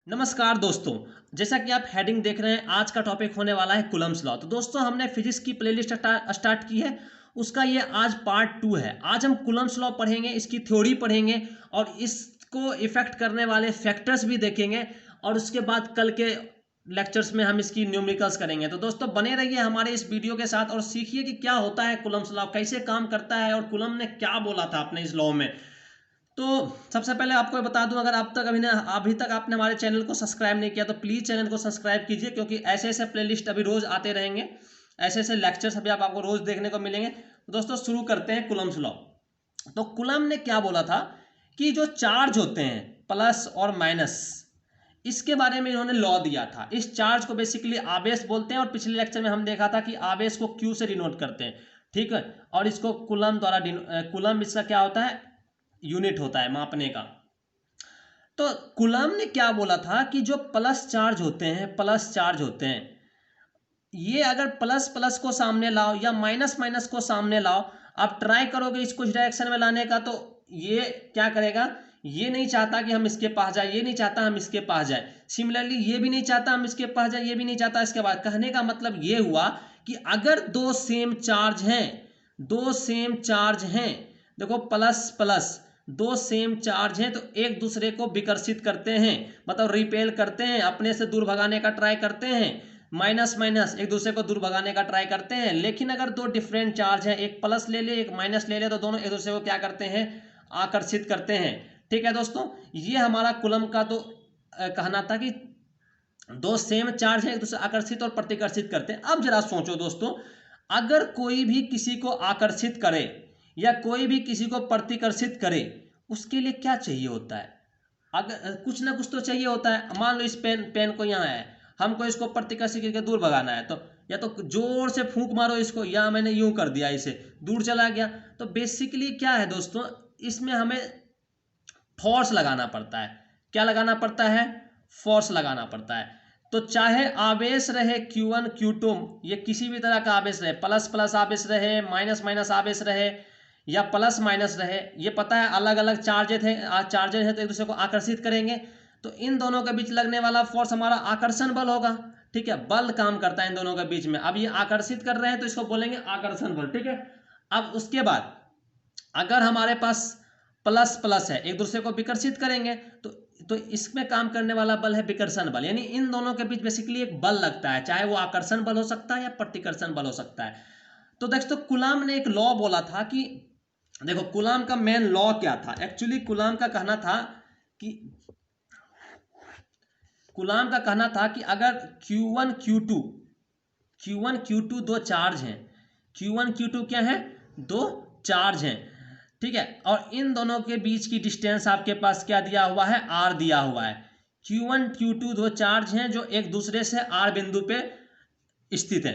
नमस्कार दोस्तों। जैसा कि आप हेडिंग देख रहे हैं, आज का टॉपिक होने वाला है कूलम्ब्स लॉ। तो दोस्तों, हमने फिजिक्स की प्लेलिस्ट स्टार्ट की है, उसका ये आज पार्ट 2 है। आज हम कूलम्ब्स लॉ पढ़ेंगे, इसकी थ्योरी पढ़ेंगे और इसको इफेक्ट करने वाले फैक्टर्स भी देखेंगे। और उसके बाद कल के लेक्चर्स में हम इसकी न्यूमेरिकल्स करेंगे। तो दोस्तों, बने रहिए हमारे इस वीडियो के साथ और सीखिए कि क्या होता है कूलम्ब्स लॉ, कैसे काम करता है और कूलम्ब ने क्या बोला था अपने इस लॉ में। तो सबसे पहले आपको बता दूं, अगर आप तक अभी तक आपने हमारे चैनल को सब्सक्राइब नहीं किया तो प्लीज़ चैनल को सब्सक्राइब कीजिए, क्योंकि ऐसे ऐसे प्लेलिस्ट अभी रोज़ आते रहेंगे, ऐसे ऐसे लेक्चर्स अभी आपको रोज़ देखने को मिलेंगे। तो दोस्तों, शुरू करते हैं कूलम्ब्स लॉ। तो कूलम्ब ने क्या बोला था कि जो चार्ज होते हैं प्लस और माइनस, इसके बारे में इन्होंने लॉ दिया था। इस चार्ज को बेसिकली आवेश बोलते हैं और पिछले लेक्चर में हम देखा था कि आवेश को क्यू से डिनोट करते हैं, ठीक है। और इसको कूलम्ब द्वारा कूलम्ब इसका क्या होता है, यूनिट होता है मापने का। तो कूलम्ब ने क्या बोला था कि जो प्लस चार्ज होते हैं, ये अगर प्लस प्लस को सामने लाओ या माइनस माइनस को सामने लाओ, आप ट्राई करोगे इसको इस डायरेक्शन में लाने का, तो ये क्या करेगा, ये नहीं चाहता कि हम इसके पास जाए, ये नहीं चाहता हम इसके पास जाए, सिमिलरली ये भी नहीं चाहता हम इसके पास जाए, ये भी नहीं चाहता। इसके बाद कहने का मतलब ये हुआ कि अगर दो सेम चार्ज हैं, देखो प्लस प्लस दो सेम चार्ज हैं, तो एक दूसरे को विकर्षित करते हैं, मतलब रिपेल करते हैं, अपने से दूर भगाने का ट्राई करते हैं। माइनस माइनस एक दूसरे को दूर भगाने का ट्राई करते हैं। लेकिन अगर दो डिफरेंट चार्ज हैं, एक प्लस ले ले एक माइनस ले ले, तो दोनों एक दूसरे को क्या करते हैं, आकर्षित करते हैं। ठीक है दोस्तों, ये हमारा कूलम्ब का तो कहना था कि दो सेम चार्ज है, एक दूसरे आकर्षित और प्रतिकर्षित करते हैं। अब जरा सोचो दोस्तों, अगर कोई भी किसी को आकर्षित करे या कोई भी किसी को प्रतिकर्षित करे, उसके लिए क्या चाहिए होता है, अगर कुछ ना कुछ तो चाहिए होता है। मान लो इस पेन को यहाँ है, हमको इसको प्रतिकर्षित करके दूर भगाना है, तो या तो जोर से फूंक मारो इसको, या मैंने यूं कर दिया, इसे दूर चला गया। तो बेसिकली क्या है दोस्तों, इसमें हमें फोर्स लगाना पड़ता है। क्या लगाना पड़ता है, फोर्स लगाना पड़ता है। तो चाहे आवेश रहे Q1 Q2, ये किसी भी तरह का आवेश रहे, प्लस प्लस आवेश रहे, माइनस माइनस आवेश रहे, या प्लस माइनस रहे, ये पता है अलग अलग चार्जेज हैं तो एक दूसरे को आकर्षित करेंगे। तो इन दोनों के बीच लगने वाला फोर्स हमारा आकर्षण बल होगा, ठीक है। बल काम करता है इन दोनों के बीच में। अब ये आकर्षित कर रहे हैं तो इसको बोलेंगे आकर्षण बल, ठीक है। अब उसके बाद अगर हमारे पास प्लस प्लस है, एक दूसरे को विकर्षित करेंगे, तो इसमें काम करने वाला बल है विकर्षण बल। यानी इन दोनों के बीच बेसिकली एक बल लगता है, चाहे वो आकर्षण बल हो सकता है या प्रतिकर्षण बल हो सकता है। तो दोस्तों, कूलम्ब ने एक लॉ बोला था कि, देखो कूलम्ब का मेन लॉ क्या था, एक्चुअली कूलम्ब का कहना था कि अगर Q1 Q2 दो चार्ज हैं, Q1 Q2 क्या है, दो चार्ज हैं, ठीक है। और इन दोनों के बीच की डिस्टेंस आपके पास क्या दिया हुआ है, R दिया हुआ है। Q1 Q2 दो चार्ज हैं जो एक दूसरे से R बिंदु पे स्थित है,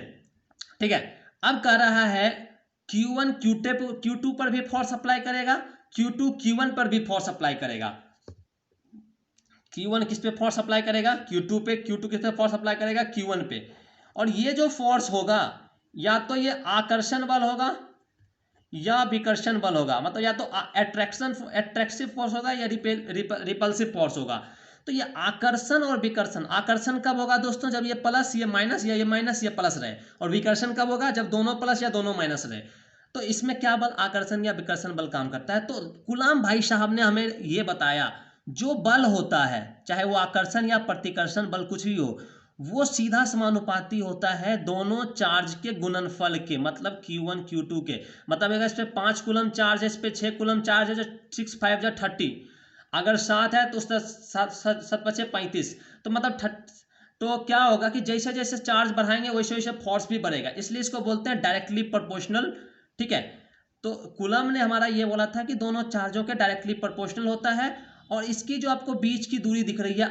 ठीक है। अब कह रहा है Q1 Q2 पर भी फोर्स अप्लाई करेगा, Q2 Q1 पर भी फोर्स अप्लाई करेगा। Q1 किस पे फोर्स अप्लाई करेगा, Q2 पे, Q2 किस पे फोर्स अप्लाई करेगा, Q1 पे। और ये जो फोर्स होगा, या तो ये आकर्षण बल होगा या विकर्षण बल होगा, मतलब या तो एट्रैक्सिव फोर्स होगा या रिपल्सिव फोर्स होगा। तो ये आकर्षण और विकर्षण, आकर्षण कब होगा दोस्तों, जब ये प्लस ये माइनस या ये माइनस ये प्लस रहे, और विकर्षण कब होगा, जब दोनों प्लस या दोनों माइनस रहे। तो इसमें क्या बल, आकर्षण या विकर्षण बल काम करता है। तो कूलम्ब भाई साहब ने हमें ये बताया, जो बल होता है, चाहे वो आकर्षण या प्रतिकर्षण बल कुछ भी हो, वो सीधा समानुपाती होता है दोनों चार्ज के गुणनफल के, मतलब Q1 Q2 के। मतलब अगर इस पे 5 कूलम्ब चार्ज है, इस पे 6 कूलम्ब चार्ज है, जो 6 5 जा 30, अगर 7 है तो उसका 7 बचे 35, तो मतलब तो क्या होगा कि जैसे जैसे चार्ज बढ़ाएंगे वैसे वैसे फोर्स भी बढ़ेगा, इसलिए इसको बोलते हैं डायरेक्टली प्रोपोर्शनल, ठीक है। तो कूलम्ब ने हमारा ये बोला था कि दोनों चार्जों के डायरेक्टली प्रोपोर्शनल होता है, और इसकी जो आपको बीच की दूरी दिख रही है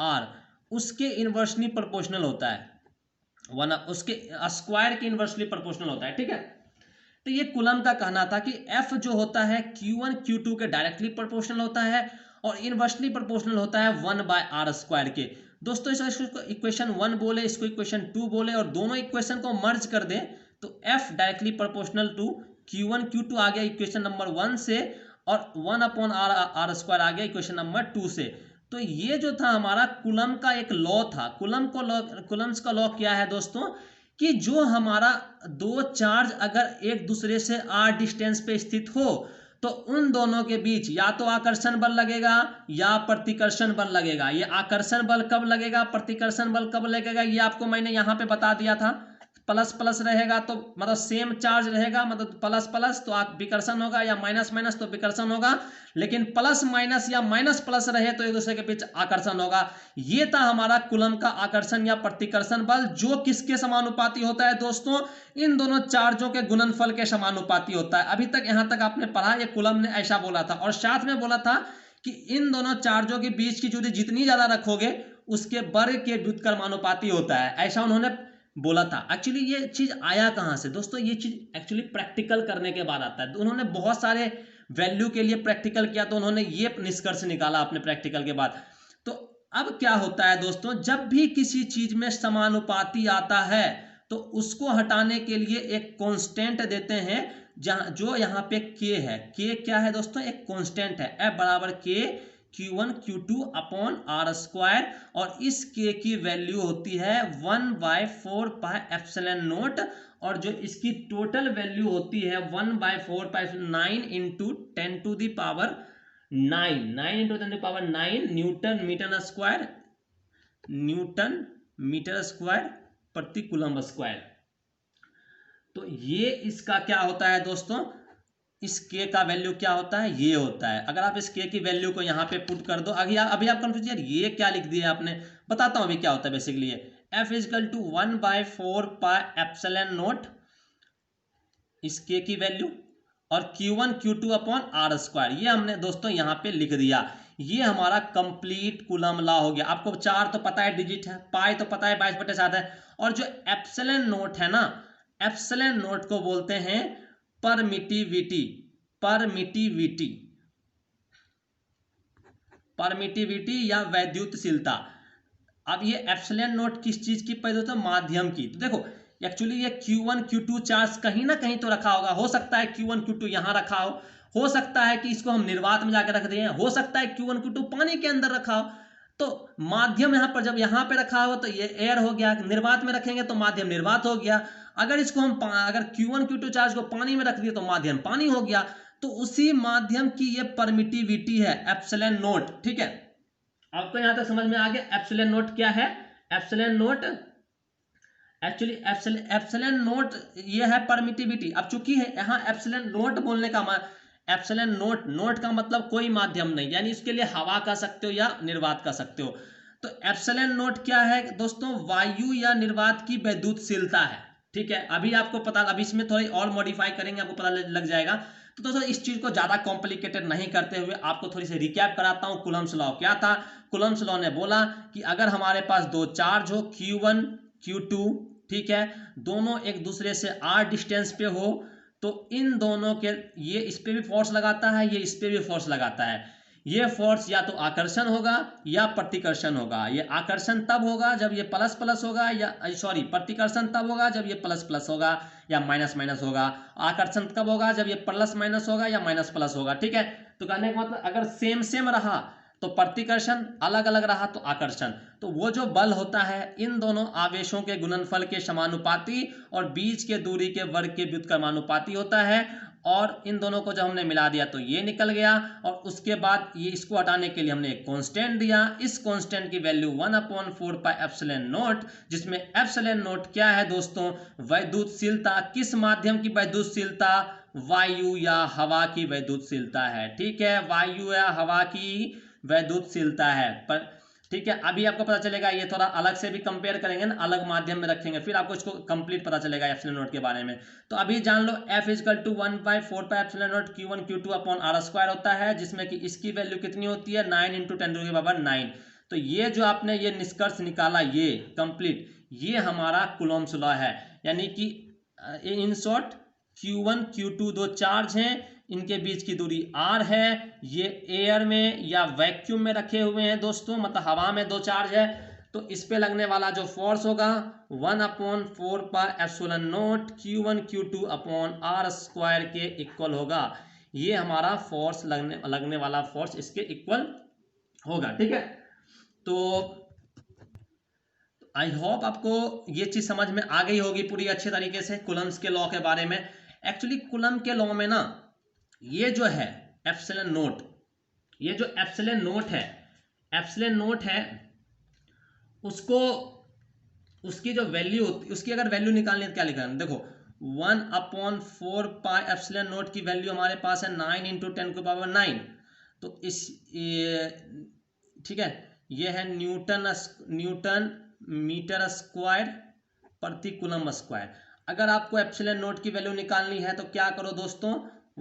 R, उसके इन्वर्सली प्रोपोर्शनल होता है, वरना उसके स्क्वायर के इन्वर्सली प्रोपोर्शनल होता है, ठीक है। तो ये कूलम्ब का कहना था कि F जो होता है Q1 Q2 के डायरेक्टली प्रोपोर्शनल होता है और इन्वर्सली प्रोपोर्शनल होता है 1/r² के। दोस्तों, इसको इक्वेशन 1 बोले, इसको इक्वेशन 2 बोले, और दोनों इक्वेशन को मर्ज कर दें तो F directly proportional to Q1 Q2 आ गया इक्वेशन नंबर 1 से, और 1/r² आ गया इक्वेशन नंबर 2 से। तो ये जो था हमारा कूलम का एक लॉ था। कूलम्स का लॉ क्या है दोस्तों, कि जो हमारा दो चार्ज अगर एक दूसरे से r डिस्टेंस पे स्थित हो तो उन दोनों के बीच या तो आकर्षण बल लगेगा या प्रतिकर्षण बल लगेगा। ये आकर्षण बल कब लगेगा, प्रतिकर्षण बल कब लगेगा, ये आपको मैंने यहाँ पे बता दिया था। प्लस प्लस रहेगा तो मतलब सेम चार्ज रहेगा, मतलब प्लस प्लस तो विकर्षण होगा, या माइनस माइनस तो विकर्षण होगा। लेकिन प्लस माइनस या माइनस प्लस रहे तो एक दूसरे के बीच आकर्षण होगा। ये था हमारा कूलम का आकर्षण या प्रतिकर्षण बल, जो किसके समानुपाती होता है दोस्तों, इन दोनों चार्जों के गुणनफल के समानुपाती होता है। अभी तक यहां तक आपने पढ़ा, ये कूलम ने ऐसा बोला था। और साथ में बोला था कि इन दोनों चार्जों के बीच की दूरी जितनी ज्यादा रखोगे उसके वर्ग के व्युत्क्रमानुपाती होता है, ऐसा उन्होंने बोला था। एक्चुअली ये चीज आया कहां से दोस्तों, ये चीज एक्चुअली प्रैक्टिकल करने के बाद आता है। तो उन्होंने बहुत सारे वैल्यू के लिए प्रैक्टिकल किया तो उन्होंने ये निष्कर्ष निकाला अपने प्रैक्टिकल के बाद। तो अब क्या होता है दोस्तों, जब भी किसी चीज में समानुपाती आता है तो उसको हटाने के लिए एक कांस्टेंट देते हैं, जहां जो यहाँ पे k है। k क्या है दोस्तों, एक कांस्टेंट है। F बराबर k Q1 Q2 upon r square, और इस k की वैल्यू होती है 1/4 पाई एप्सिलॉन नॉट, और जो इसकी टोटल वैल्यू होती है 1/4 pi 9 into 10 to the power 9 into 10 to power 9 newton metre square प्रति कूलम स्क्वायर। तो ये इसका क्या होता है दोस्तों, इस k का वैल्यू क्या होता है, ये होता है। अगर आप इस k की वैल्यू को यहाँ पे पुट कर दो, अभी आप कंफ्यूज, यार ये क्या लिख दिया आपने, बताता हूँ अभी क्या होता है बेसिकली। ये F equal to 1/4 pi epsilon naught, इस k की वैल्यू, और Q1 Q2 upon r square, ये हमने दोस्तों यहाँ पे लिख दिया। ये हमारा कंप्लीट कूलम लॉ हो गया। आपको 4 तो पता है डिजिट है, पाई तो पता है 22/7 है, और जो एप्सिलॉन नॉट है ना, एप्सिलॉन नॉट को बोलते हैं परमिटिविटी या वैद्युतशीलता। अब ये एप्सिलॉन नॉट किस चीज की पैदा होता है, माध्यम की। तो देखो एक्चुअली ये Q1 Q2 चार्ज कहीं ना कहीं तो रखा होगा, हो सकता है Q1 Q2 यहाँ रखा हो सकता है कि इसको हम निर्वात में जाकर रख दिए, हो सकता है Q1 Q2 पानी के अंदर रखा हो। तो माध्यम यहाँ पर जब यहाँ पे रखा हो तो ये एयर हो गया, निर्वात में रखेंगे तो माध्यम निर्वात हो गया। अगर इसको हम अगर Q1 Q2 चार्ज को पानी में रख दिए तो माध्यम पानी हो गया। तो उसी माध्यम की ये परमिटिविटी है एप्सिलॉन नॉट। ठीक है, आपको यहां तक समझ में आ गया एप्सिलॉन नॉट क्या है। Epsilon not actually epsilon not ये है परमिटिविटी। अब चूंकि है यहाँ एप्सिलॉन नॉट बोलने का एप्सिलॉन नॉट का मतलब कोई माध्यम नहीं, यानी इसके लिए हवा कह सकते हो या निर्वात कह सकते हो। तो एप्सिलॉन नॉट क्या है दोस्तों, वायु या निर्वात की वैद्युतशीलता है। ठीक है, अभी आपको पता, अभी इसमें थोड़ी और मॉडिफाई करेंगे, आपको पता लग जाएगा। तो दोस्तों इस चीज को ज्यादा कॉम्प्लिकेटेड नहीं करते हुए आपको थोड़ी सी रिकैप कराता हूं। कूलम्स लॉ क्या था, कूलम्स लॉ ने बोला कि अगर हमारे पास दो चार्ज हो Q1 Q2, ठीक है, दोनों एक दूसरे से r डिस्टेंस पे हो, तो इन दोनों के, ये इस पे भी फोर्स लगाता है, ये इस पे भी फोर्स लगाता है। ये फोर्स या तो आकर्षण होगा या प्रतिकर्षण होगा। ये आकर्षण तब होगा जब ये प्लस प्लस होगा, या सॉरी प्रतिकर्षण तब होगा जब ये प्लस प्लस होगा या माइनस माइनस होगा। आकर्षण कब होगा, जब ये प्लस माइनस होगा या माइनस प्लस होगा। ठीक है, तो कहने का मतलब अगर सेम सेम रहा तो प्रतिकर्षण, अलग अलग रहा तो आकर्षण। तो वो जो बल होता है इन दोनों आवेशों के गुणनफल के समानुपाती और बीच के दूरी के वर्ग के व्युत्क्रमानुपाती होता है। और इन दोनों को जब हमने मिला दिया तो ये निकल गया, और उसके बाद ये इसको हटाने के लिए हमने एक कांस्टेंट दिया। इस कांस्टेंट की वैल्यू 1/4 पाई एप्सिलॉन नॉट, जिसमें एप्सिलॉन नॉट क्या है दोस्तों, वैद्युतशीलता। किस माध्यम की वैद्युतशीलता, वायु या हवा की वैद्युतशीलता है। ठीक है, वायु या हवा की वैद्युतशीलता है। पर ठीक है, अभी आपको पता चलेगा, ये थोड़ा अलग से भी कंपेयर करेंगे ना, अलग माध्यम में रखेंगे, फिर आपको इसको कंप्लीट पता चलेगा एप्सिलॉन नॉट के बारे में। तो अभी जान लो F equal to 1/4 pi epsilon naught Q1 Q2 upon r square होता है, जिसमें कि इसकी वैल्यू कितनी होती है 9 इंटू 10 टू द पावर 9। तो ये जो आपने ये निष्कर्ष निकाला, ये कंप्लीट, ये हमारा कूलम्स लॉ है। यानी कि इन शॉर्ट Q1 Q2 दो चार्ज हैं, इनके बीच की दूरी r है। ये एयर में या वैक्यूम में रखे हुए हैं दोस्तों, मतलब हवा में दो चार्ज है। तो इस पे लगने वाला जो फोर्स होगा 1/4 pi epsilon naught Q1 Q2 upon r square के इक्वल होगा। ये हमारा फोर्स लगने वाला फोर्स इसके इक्वल होगा। ठीक है, तो आई होप आपको ये चीज समझ में आ गई होगी पूरी अच्छे तरीके से कूलम्स के लॉ के बारे में। एक्चुअली कूलम के लॉ में ना ये जो है एप्सिलॉन नोट, ये जो एप्सिलॉन नोट है उसको, उसकी जो वैल्यू होती, उसकी अगर वैल्यू निकालनी है तो क्या लिखा है, देखो 1/4 पाई एप्सिलॉन नोट की वैल्यू हमारे पास है 9 × 10⁹ तो इस ठीक है, ये है न्यूटन मीटर स्क्वायर प्रति कूलम स्क्वायर। अगर आपको एप्सिलॉन नोट की वैल्यू निकालनी है तो क्या करो दोस्तों,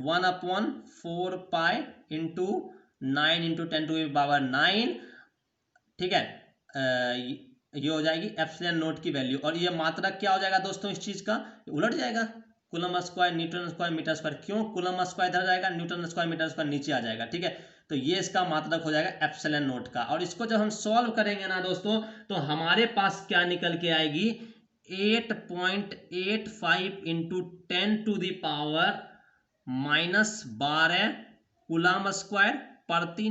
1/4 पाई इंटू 9 × 10⁹, ठीक है, ये हो जाएगी एप्सिलॉन नोट की वैल्यू। और ये मात्रक क्या हो जाएगा दोस्तों, इस चीज का उलट जाएगा, coulomb square newton square metre square. क्यों, कूलम स्क्वायर इधर जाएगा, न्यूटन स्क्वायर मीटर स्क्वायर नीचे आ जाएगा, ठीक है। तो ये इसका मात्रक हो जाएगा एप्सिलॉन नोट का। और इसको जब हम सॉल्व करेंगे ना दोस्तों तो हमारे पास क्या निकल के आएगी, 8.85 × 10⁻⁻12 कूलम स्क्वायर प्रति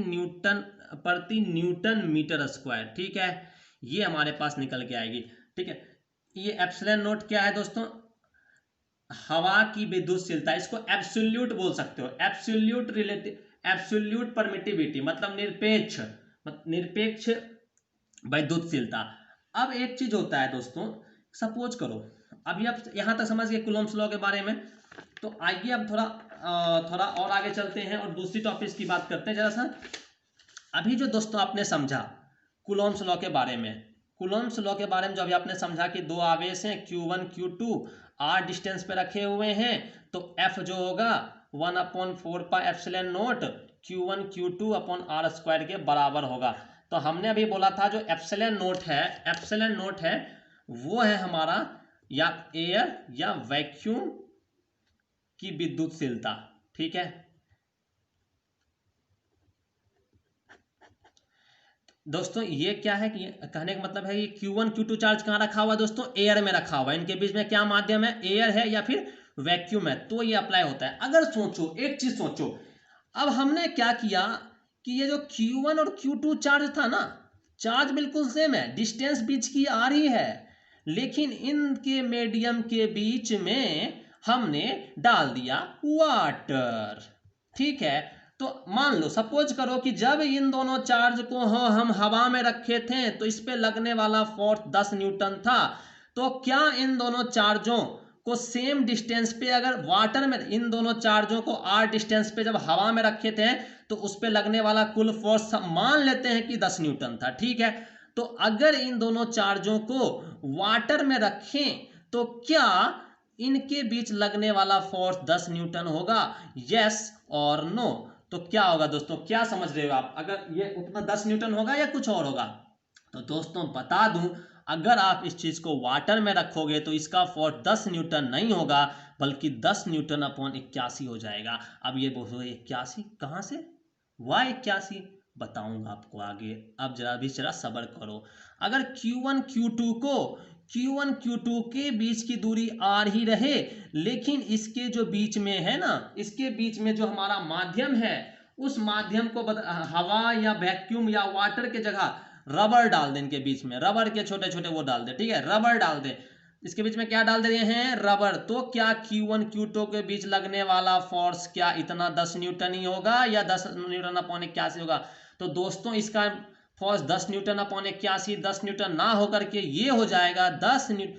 न्यूटन मीटर स्क्वायर, ठीक है। ये हमारे पास निकल के आएगी, ठीक है। ये एप्सिलॉन नोट क्या है दोस्तों, हवा की विद्युतशीलता, इसको एब्सोल्यूट बोल सकते हो, एब्सोल्यूट परमिटिविटी मतलब निरपेक्ष विद्युतशीलता। अब एक चीज होता है दोस्तों, सपोज करो अभी आप यहां तक समझ गए कूलम्स लॉ के बारे में, तो आइए अब थोड़ा और आगे चलते हैं और दूसरी टॉपिक की बात करते हैं जरा सा। अभी जो दोस्तों आपने समझा कूलम्स लॉ के बारे में, कूलम्स लॉ के बारे में जो अभी आपने समझा कि दो आवेश हैं Q1 Q2 r डिस्टेंस पे रखे हुए हैं, तो F जो होगा 1/4 pi epsilon naught Q1 Q2 upon r² के बराबर होगा। तो हमने अभी बोला था जो एप्सिलॉन नोट है वो है हमारा या एयर या वैक्यूम की विद्युतशीलता, ठीक है। दोस्तों ये क्या है कि कहने का मतलब है ये Q1 Q2 चार्ज कहाँ रखा हुआ है दोस्तों, एयर में रखा हुआ है। इनके बीच में क्या माध्यम है, एयर है या फिर वैक्यूम है, तो ये अप्लाई होता है। अगर सोचो एक चीज सोचो, अब हमने क्या किया कि ये जो Q1 और Q2 चार्ज था ना, चार्ज बिल्कुल सेम है, डिस्टेंस बीच की आ रही है, लेकिन इनके मीडियम के बीच में हमने डाल दिया वाटर, ठीक है। तो मान लो सपोज करो कि जब इन दोनों चार्ज को हम हवा में रखे थे तो इस पे लगने वाला फोर्स 10 न्यूटन था। तो क्या इन दोनों चार्जों को सेम डिस्टेंस पे अगर वाटर में, इन दोनों चार्जों को r डिस्टेंस पे जब हवा में रखे थे तो उस पे लगने वाला कुल फोर्स मान लेते हैं कि 10 न्यूटन था, ठीक है। तो अगर इन दोनों चार्जों को वाटर में रखें तो क्या इनके बीच लगने वाला फोर्स 10 न्यूटन होगा, यस और नो। तो क्या होगा दोस्तों, क्या समझ रहे हो आप, अगर ये उतना 10 न्यूटन होगा या कुछ और होगा। तो दोस्तों बता दूं, अगर आप इस चीज को वाटर में रखोगे तो इसका फोर्स 10 न्यूटन नहीं होगा बल्कि 10 न्यूटन अपॉन 81 हो जाएगा। अब ये बोलो 81 कहां से, वाई 81 बताऊंगा आपको आगे, अब जरा सब्र करो। अगर Q1 Q2 के बीच की दूरी r ही रहे, लेकिन इसके जो बीच में है ना, इसके बीच में जो हमारा माध्यम है उस माध्यम को हवा या वैक्यूम या वाटर के जगह रबर डाल दें, इनके बीच में रबर के छोटे छोटे वो डाल दे, ठीक है, रबर डाल दे, इसके बीच में क्या डाल दे रहे हैं, रबर। तो क्या Q1 Q2 के बीच लगने वाला फोर्स क्या इतना 10 न्यूटन ही होगा या 10 न्यूटन अपॉन 81 होगा। तो दोस्तों इसका फोर्स 10 न्यूटन अपॉन 81 10 न्यूटन ना होकर के ये हो जाएगा 10 न्यूटन,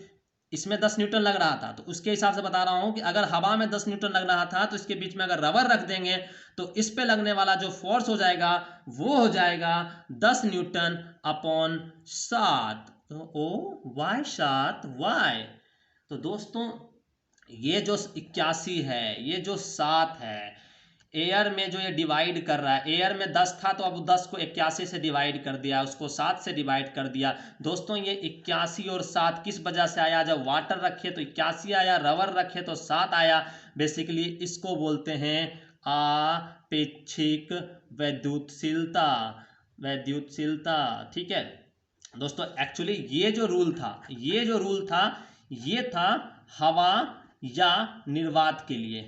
इसमें 10 न्यूटन लग रहा था तो उसके हिसाब से बता रहा हूं कि अगर हवा में 10 न्यूटन लग रहा था तो इसके बीच में अगर रबर रख देंगे तो इस पे लगने वाला जो फोर्स हो जाएगा वो हो जाएगा 10 न्यूटन अपॉन 7, तो ओ वाई 7 वाई। तो दोस्तों ये जो 81 है, ये जो 7 है, एयर में जो ये डिवाइड कर रहा है, एयर में 10 था तो अब 10 को 81 से डिवाइड कर दिया, उसको 7 से डिवाइड कर दिया। दोस्तों ये 81 और 7 किस वजह से आया, जब वाटर रखे तो 81 आया, रबर रखे तो 7 आया। बेसिकली इसको बोलते हैं आपेक्षिक वैद्युतशीलता, ठीक है दोस्तों। एक्चुअली ये जो रूल था ये था हवा या निर्वात के लिए,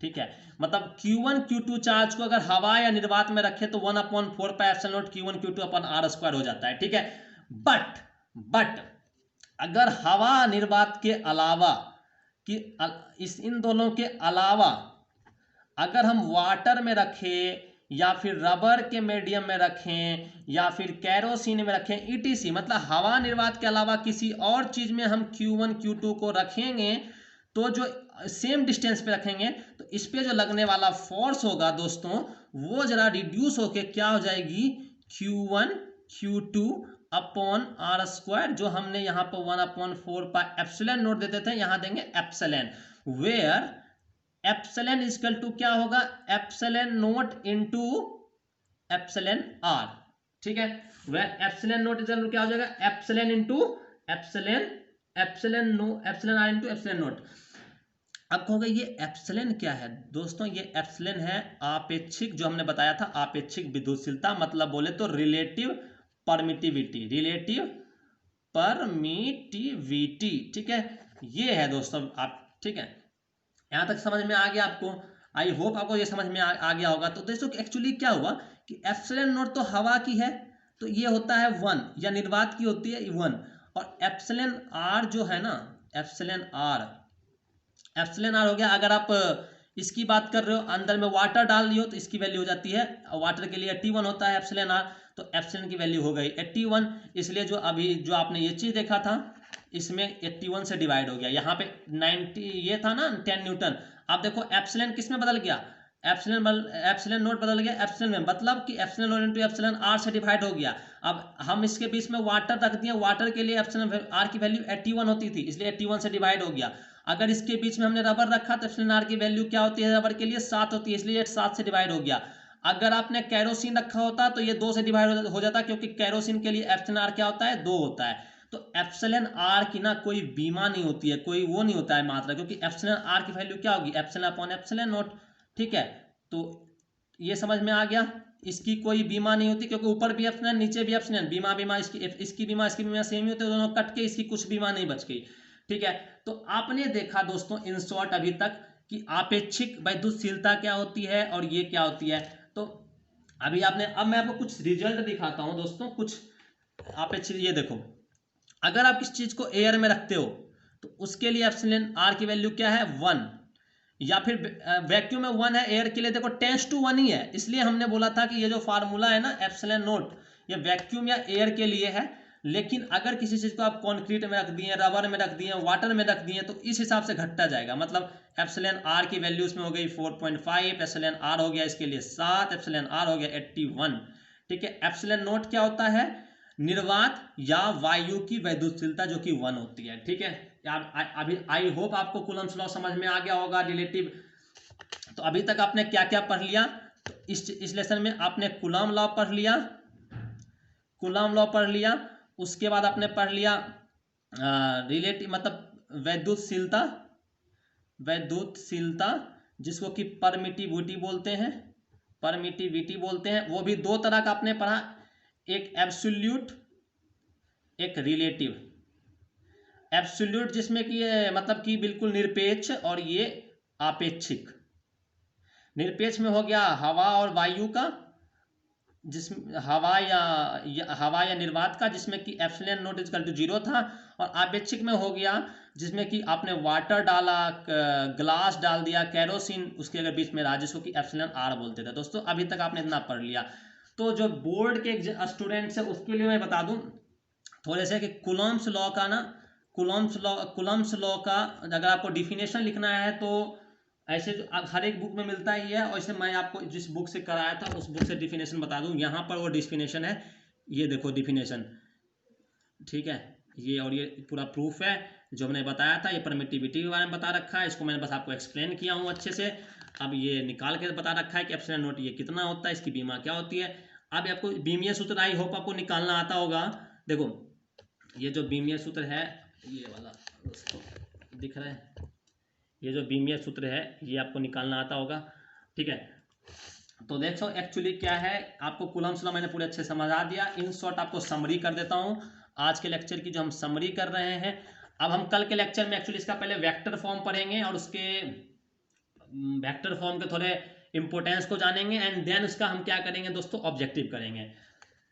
ठीक है, मतलब Q1 Q2 चार्ज को अगर हवा या निर्वात में रखे तो 1/4 pi epsilon naught Q1 Q2 upon r square हो जाता है। ठीक है, बट अगर हवा निर्वात के अलावा कि इन दोनों के अलावा अगर हम वाटर में रखें या फिर रबर के मीडियम में रखें या फिर कैरोसिन में रखें ईटीसी, मतलब हवा निर्वात के अलावा किसी और चीज में हम Q1 Q2 को रखेंगे तो जो सेम डिस्टेंस पे रखेंगे तो इस पे जो लगने वाला फोर्स होगा दोस्तों वो जरा रिड्यूस होके क्या हो जाएगी, Q1 Q2 upon r square, जो हमने यहाँ पर 1/4 पाई एप्सिलॉन नॉट देते थे यहाँ देंगे epsilon, where epsilon equal to क्या होगा, epsilon naught into epsilon r. ठीक है, वह एप्सिलॉन नॉट इक्वल टू क्या हो जाएगा, epsilon into epsilon r into epsilon naught. अब कहोगे ये एप्सिलॉन क्या है दोस्तों, ये एप्सिलॉन है आपेक्षिक, जो हमने बताया था आपेक्षिक विद्युतशीलता, मतलब बोले तो रिलेटिव परमिटिविटी, रिलेटिव परमिटिविटी। ठीक है, ये है दोस्तों आप, ठीक है, यहां तक समझ में आ गया आपको, आई होप आपको ये समझ में आ गया होगा। तो दोस्तों एक्चुअली क्या हुआ कि एप्सिलॉन नॉट तो हवा की है तो ये होता है 1, या निर्वात की होती है 1, और एप्सिलॉन आर जो है ना, एप्सिलॉन आर हो गया, अगर आप इसकी बात कर रहे हो अंदर में वाटर डाल रही हो तो इसकी वैल्यू हो जाती है, वाटर के लिए 81 होता है एप्सिलॉन आर, तो एप्सिलॉन की वैल्यू हो गई 81, इसलिए जो अभी जो आपने ये चीज देखा था इसमें 81 से डिवाइड हो गया, यहाँ पे 90 ये था ना 10 न्यूटन, अब देखो एप्सिलॉन किस में बदल गया, एप्सिलॉन नोट बदल गया एप्सिलॉन में, मतलब कि epsilon naught into epsilon r से डिवाइड हो गया। अब हम इसके बीच में वाटर रख दिए, वाटर के लिए एप्सिलॉन आर की वैल्यू 81 होती थी इसलिए 81 से डिवाइड हो गया। अगर इसके बीच में हमने रबर रखा तो एप्सिलॉन आर की वैल्यू क्या होती है, रबर के लिए 7 होती है इसलिए 7 से डिवाइड हो गया। अगर आपने कैरोसिन रखा होता तो ये 2 से डिवाइड हो जाता, क्योंकि कैरोसिन के लिए एप्सिलॉन आर क्या होता है, 2 होता है। तो एप्सिलॉन आर की ना कोई बीमा नहीं होती है, कोई वो नहीं होता है मात्रा, क्योंकि एप्सिलॉन आर की वैल्यू क्या होगी, एप्सिलॉन अपॉन एप्सिलॉन नॉट। ठीक है, तो ये समझ में आ गया, इसकी कोई बीमा नहीं होती, क्योंकि ऊपर भी एप्सिलॉन नीचे भी एप्सिलॉन, बीमा इसकी बीमा सेम ही होती है, दोनों कट के इसकी कुछ बीमा नहीं बच गई। ठीक है, तो आपने देखा दोस्तों इन शॉर्ट अभी तक कि आपेक्षिक विद्युतशीलता क्या होती है और ये क्या होती है। तो अभी आपने, अब मैं आपको कुछ रिजल्ट दिखाता हूं दोस्तों, कुछ आपेक्षिक, ये देखो, अगर आप किस चीज को एयर में रखते हो तो उसके लिए एप्सिलॉन आर की वैल्यू क्या है, 1, या फिर वैक्यूम में 1 है, एयर के लिए देखो 10:1 ही है, इसलिए हमने बोला था कि ये जो फार्मूला है ना एप्सिलॉन नोट, ये वैक्यूम या एयर के लिए है। लेकिन अगर किसी चीज को आप कंक्रीट में रख दिए, रबर में रख दिए, वाटर में रख दिए तो इस हिसाब से घटता जाएगा, मतलब एप्सिलॉन आर की वैल्यू इसमें हो गई 4.5, एप्सिलॉन आर हो गया इसके लिए 7, एप्सिलॉन आर हो गया 81। ठीक है, एप्सिलॉन नोट क्या होता है, निर्वात या वायु की वैद्युतशीलता जो कि 1 होती है। ठीक है, अभी आई होप आपको कूलम्ब्स लॉ समझ में आ गया होगा, रिलेटिव। तो अभी तक आपने क्या क्या पढ़ लिया, तो इस लेसन में आपने कूलम्ब लॉ पढ़ लिया, उसके बाद आपने पढ़ लिया रिलेटिव, मतलब वैद्युतशीलता जिसको कि परमिटिविटी बोलते हैं, वो भी 2 तरह का आपने पढ़ा, एक एब्सोल्यूट, एक रिलेटिव। एब्सोल्यूट जिसमें कि मतलब कि बिल्कुल निरपेक्ष, और ये आपेक्षिक। निरपेक्ष में हो गया हवा और वायु का, जिसमें हवा या निर्वात का, जिसमें कि एप्सिलॉन नॉट इक्वल टू 0 था, और आपेक्षिक में हो गया जिसमें कि आपने वाटर डाला, ग्लास डाल दिया, कैरोसिन उसके अगर बीच में रहा, जिसको कि एप्सिलॉन आर बोलते थे। दोस्तों अभी तक आपने इतना पढ़ लिया। तो जो बोर्ड के स्टूडेंट्स है उसके लिए मैं बता दूं थोड़े से कि कूलम्ब्स लॉ का ना, कूलम्ब्स लॉ का अगर आपको डिफिनेशन लिखना है तो ऐसे हर एक बुक में मिलता ही है, और इसे मैं आपको जिस बुक से कराया था उस बुक से डिफिनेशन बता दूं, यहाँ पर वो डिफिनेशन है, ये देखो डिफिनेशन। ठीक है, ये और ये पूरा प्रूफ है जो मैंने बताया था, ये परमिटिविटी के बारे में बता रखा है, इसको मैंने बस आपको एक्सप्लेन किया हूँ अच्छे से। अब ये निकाल के बता रखा है कि एप्सिलॉन नॉट ये कितना होता है, इसकी बीमा क्या होती है। अब आपको बीमीय सूत्र आई होप आपको निकालना आता होगा। देखो ये जो बीमीय सूत्र है, ये वाला दोस्तों दिख रहा है, ये जो बीमीय सूत्र है ये आपको निकालना आता होगा। ठीक है, तो देखो एक्चुअली क्या है, आपको कूलम्ब्स लॉ मैंने पूरे अच्छे समझा दिया। इन शॉर्ट आपको समरी कर देता हूँ आज के लेक्चर की, जो हम समरी कर रहे हैं। अब हम कल के लेक्चर में एक्चुअली इसका पहले वेक्टर फॉर्म पढ़ेंगे और उसके वेक्टर फॉर्म के थोड़े इंपॉर्टेंस को जानेंगे एंड देन उसका हम क्या करेंगे दोस्तों, ऑब्जेक्टिव करेंगे।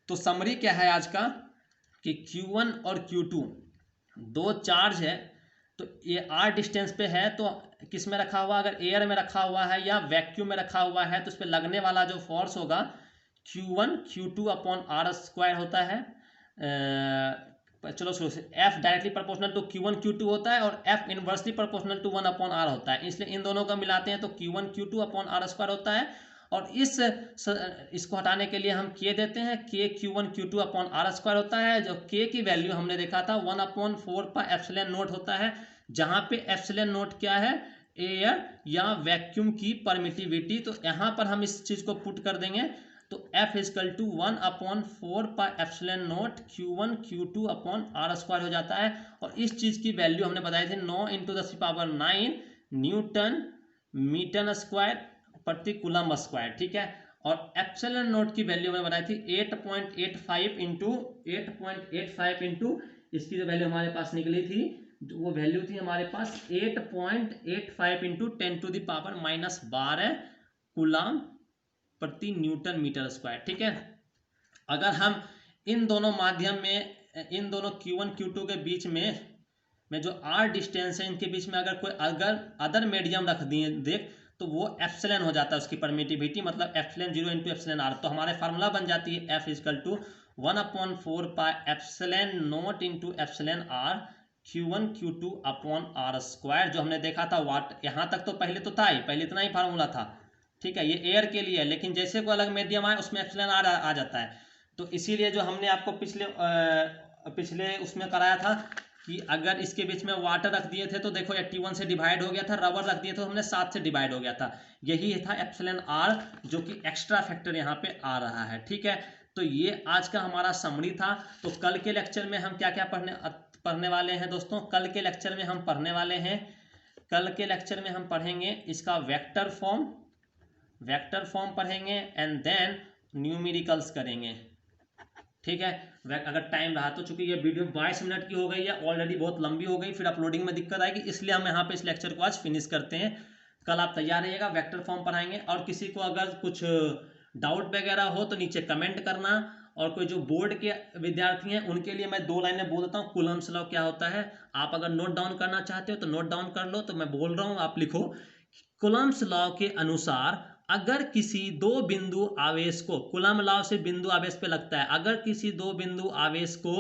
तो समरी क्या है आज का कि Q1 और Q2 दो चार्ज है, तो ये r डिस्टेंस पे है, तो किस में रखा हुआ, अगर एयर में रखा हुआ है या वैक्यूम में रखा हुआ है तो उस पर लगने वाला जो फोर्स होगा Q1 Q2 upon r square होता है। चलो शुरू से, F directly proportional to Q1 Q2 होता है और F inversely proportional to 1 upon r होता है, इसलिए इन दोनों को मिलाते हैं तो Q1 Q2 upon r square होता है। और इसको हटाने के लिए हम K देते हैं, K Q1 Q2 upon r square होता है, जो K की वैल्यू हमने देखा था 1/4 पाई एप्सिलॉन नोट होता है, जहाँ पे एप्सिलॉन नोट क्या है, एयर या वैक्यूम की परमिटिविटी। तो यहाँ पर हम इस चीज़ को पुट कर देंगे, तो F equal to 1/4 pi epsilon naught Q1 Q2 upon r square हो जाता है। और इस चीज़ की वैल्यू हमने बताई थी 9 × 10⁹ न्यूटन मीटर स्क्वायर प्रति कूलम स्क्वायर, ठीक है। और एप्सिलॉन नोट की वैल्यू हमने बताई थी 8.85 इंटू इसकी जो वैल्यू हमारे पास निकली थी, वो वैल्यू थी हमारे पास 8.85 इंटू 10⁻⁻12 कूलम प्रति न्यूटन मीटर स्क्वायर, ठीक है। अगर हम इन दोनों माध्यम में, इन दोनों Q1 Q2 के बीच में जो r डिस्टेंस है, इनके बीच में अगर अदर मीडियम रख दिए देख, तो वो एप्सिलॉन हो जाता है उसकी परमिटिविटी, मतलब एप्सिलॉन 0 इंटू एप्सिलॉन r। तो हमारे फार्मूला बन जाती है F equal to 1/4 pi epsilon naught into epsilon r Q1 Q2 upon r square, जो हमने देखा था वाट। यहाँ तक तो पहले तो था ही, पहले इतना ही फार्मूला था, ठीक है। ये एयर के लिए है, लेकिन जैसे कोई अलग मीडियम आए उसमें एप्सिलॉन r आ जाता है। तो इसीलिए जो हमने आपको पिछले उसमें कराया था कि अगर इसके बीच में वाटर रख दिए थे तो देखो 81 से डिवाइड हो गया था, रबर रख दिए तो हमने 7 से डिवाइड हो गया था। यही था एप्सिलॉन r, जो कि एक्स्ट्रा फैक्टर यहाँ पे आ रहा है, ठीक है। तो ये आज का हमारा समरी था। तो कल के लेक्चर में हम क्या क्या पढ़ने वाले हैं दोस्तों, कल के लेक्चर में हम पढ़ने वाले हैं, कल के लेक्चर में हम पढ़ेंगे इसका वेक्टर फॉर्म पढ़ेंगे एंड देन न्यूमेरिकल्स करेंगे, ठीक है। अगर टाइम रहा तो, चूंकि ये वीडियो 22 मिनट की हो गई है ऑलरेडी, बहुत लंबी हो गई, फिर अपलोडिंग में दिक्कत आएगी, इसलिए हम यहाँ पे इस लेक्चर को आज फिनिश करते हैं। कल आप तैयार रहिएगा, वेक्टर फॉर्म पढ़ाएंगे। और किसी को अगर कुछ डाउट वगैरह हो तो नीचे कमेंट करना। और कोई जो बोर्ड के विद्यार्थी हैं उनके लिए मैं 2 लाइनें बोल देता हूँ, कूलम्स लॉ क्या होता है। आप अगर नोट डाउन करना चाहते हो तो नोट डाउन कर लो, तो मैं बोल रहा हूँ आप लिखो। कूलम्स लॉ के अनुसार अगर किसी दो बिंदु आवेश को, कूलम लॉ से बिंदु आवेश पे लगता है, अगर किसी दो बिंदु आवेश को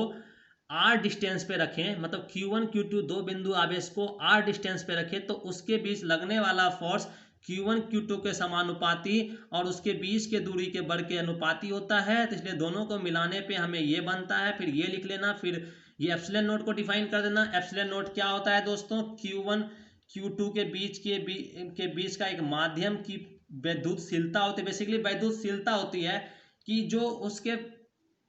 r डिस्टेंस पे रखें, मतलब Q1 Q2 दो बिंदु आवेश को r डिस्टेंस पे रखें, तो उसके बीच लगने वाला फोर्स Q1 Q2 के समानुपाती और उसके बीच के दूरी के वर्ग के अनुपाती होता है। तो इसलिए दोनों को मिलाने पे हमें ये बनता है, फिर ये लिख लेना, फिर ये एप्सिलॉन नोट को डिफाइन कर देना। एप्सिलॉन नोट क्या होता है दोस्तों, Q1 Q2 के बीच का एक माध्यम की विद्युतशीलता होती है। बेसिकली विद्युतशीलता होती है कि जो उसके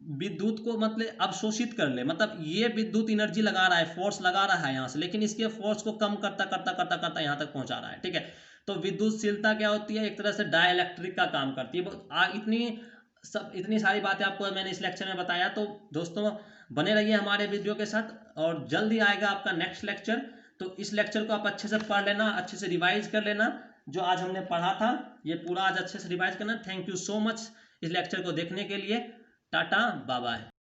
विद्युत को मतलब अवशोषित कर ले, मतलब ये विद्युत एनर्जी लगा रहा है, फोर्स लगा रहा है यहाँ से, लेकिन इसके फोर्स को कम करता करता करता करता यहाँ तक पहुंचा रहा है, ठीक है। तो विद्युतशीलता क्या होती है, एक तरह से डाइलेक्ट्रिक का काम करती है। इतनी सारी बातें आपको मैंने इस लेक्चर में बताया। तो दोस्तों बने रहिए हमारे वीडियो के साथ, और जल्दी आएगा आपका नेक्स्ट लेक्चर। तो इस लेक्चर को आप अच्छे से पढ़ लेना, अच्छे से रिवाइज कर लेना, जो आज हमने पढ़ा था ये पूरा आज अच्छे से रिवाइज करना। थैंक यू सो मच इस लेक्चर को देखने के लिए। Tata bye bye.